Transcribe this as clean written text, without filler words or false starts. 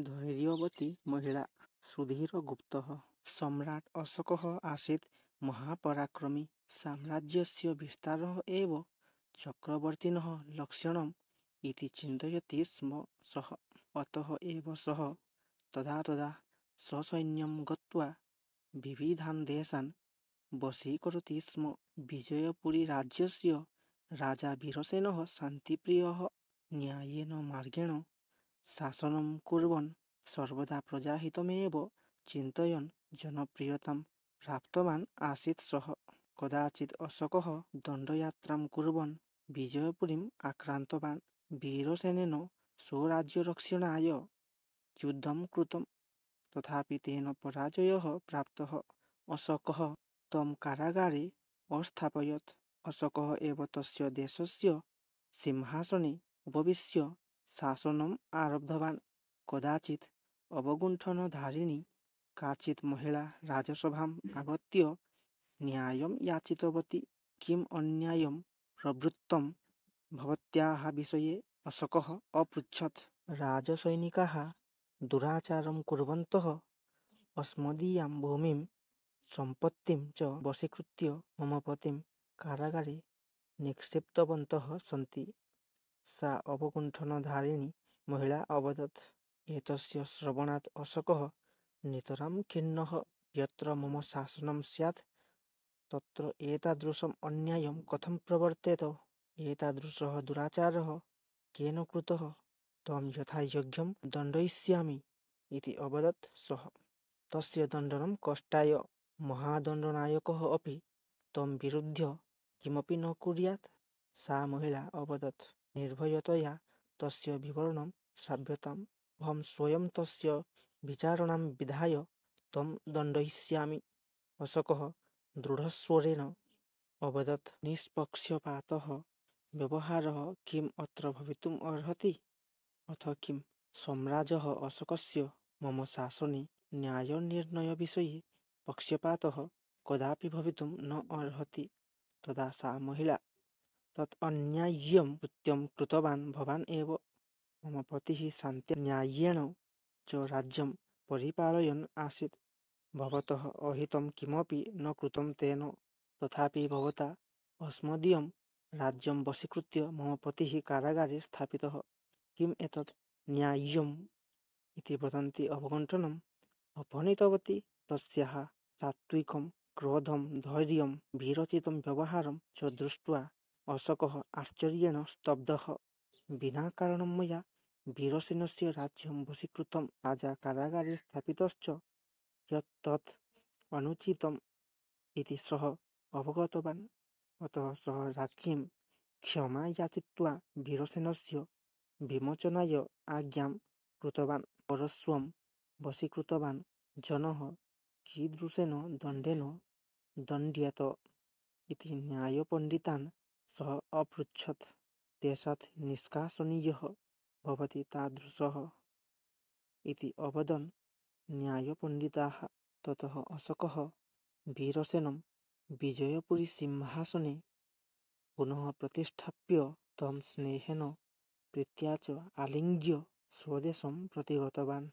धैर्यवती महिला सुधीरगुप्तः सम्राट् अशोकः आसीत् महापराक्रमी। साम्राज्यस्य विस्तारः एव चक्रवर्तिनः लक्षणम् इति चिन्तयति स्म सः। अतः एव सः तदा तदा ससैन्यं गत्वा विविधान् देशान् वशीकरोति स्म। विजयपुरीराज्यस्य राजा वीरसेनः शान्तिप्रियः न्यायेन मार्गेण शासनं कुर्वन् सर्वदा प्रजाहितमेव चिन्तयन् जनप्रियतां प्राप्तवान् आसीत् सः। कदाचित् अशोकः दण्डयात्रां कुर्वन् विजयपुरीम् आक्रान्तवान्। वीरसेनेन स्वराज्यरक्षणाय युद्धं कृतं, तथापि तेन पराजयः प्राप्तः। अशोकः तं कारागारे अस्थापयत्। अशोकः एव तस्य देशस्य सिंहासने उपविश्य शासनम् आरब्धवान्। कदाचित् अवगुण्ठनधारिणी काचित् महिला राजसभाम् आगत्य न्यायं याचितवती। किम् अन्यायं प्रवृत्तं भवत्याः विषये अशोकः अपृच्छत्। राजसैनिकाः दुराचारं कुर्वन्तः अस्मदीयां भूमिं सम्पत्तिं च वशीकृत्य मम पतिं कारागारे निक्षिप्तवन्तः सन्ति। सा अवगुण्ठनधारिणी महिला अवदत्। एतस्य श्रवणात् अशोकः नितरां खिन्नः। यत्र मम शासनं स्यात् तत्र एतादृशम् अन्यायं कथं प्रवर्तेत? एतादृशः दुराचारः केन कृतः? तं यथायोग्यं दण्डयिष्यामि इति अवदत् सः। तस्य दण्डनं कष्टाय महादण्डनायकः अपि तं विरुध्य किमपि न कुर्यात्। सा महिला अवदत्, निर्भयतया तस्य विवरणं श्राव्यताम्। अहं स्वयं तस्य विचारणां विधाय तं दण्डयिष्यामि। अशोकः दृढस्वरेण अवदत्, निष्पक्षपातः व्यवहारः किम् अत्र भवितुम् अर्हति? अथ किं सम्राजः अशोकस्य मम शासने न्यायनिर्णयविषये पक्षपातः कदापि भवितुं न अर्हति। तदा सा महिला, तत् अन्याय्यं कृत्यं कृतवान् भवान् एव। मम पतिः शान्त्या न्याय्येन च राज्यं परिपालयन् आसीत्। भवतः अहितं किमपि न कृतं तेन। तथापि भवता अस्मदीयं राज्यं वशीकृत्य मम पतिः कारागारे स्थापितः। किम् एतत् न्याय्यम् इति वदन्ती अवगुण्ठनम् अपनीतवती। तस्याः सात्विकं क्रोधं, धैर्यं, वीरोचितं व्यवहारं च दृष्ट्वा अशोकः आश्चर्येण स्तब्धः। विना कारणं मया वीरसेनस्य राज्यं वशीकृतं, राजा कारागारे स्थापितश्च, यत् तत् अनुचितम् इति सः अवगतवान्। अतः सः राज्ञीं क्षमा याचित्वा वीरसेनस्य विमोचनाय आज्ञां कृतवान्। परस्वं वशीकृतवान् जनः कीदृशेन दण्डेन दण्ड्येत इति न्यायपण्डितान् सः अपृच्छत्। देशात् निष्कासनीयः भवति तादृशः इति अवदन् न्यायपण्डिताः। ततः अशोकः वीरसेनं विजयपुरीसिंहासने पुनः प्रतिष्ठाप्य तं स्नेहेन प्रीत्या च आलिङ्ग्य स्वदेशं प्रति गतवान्।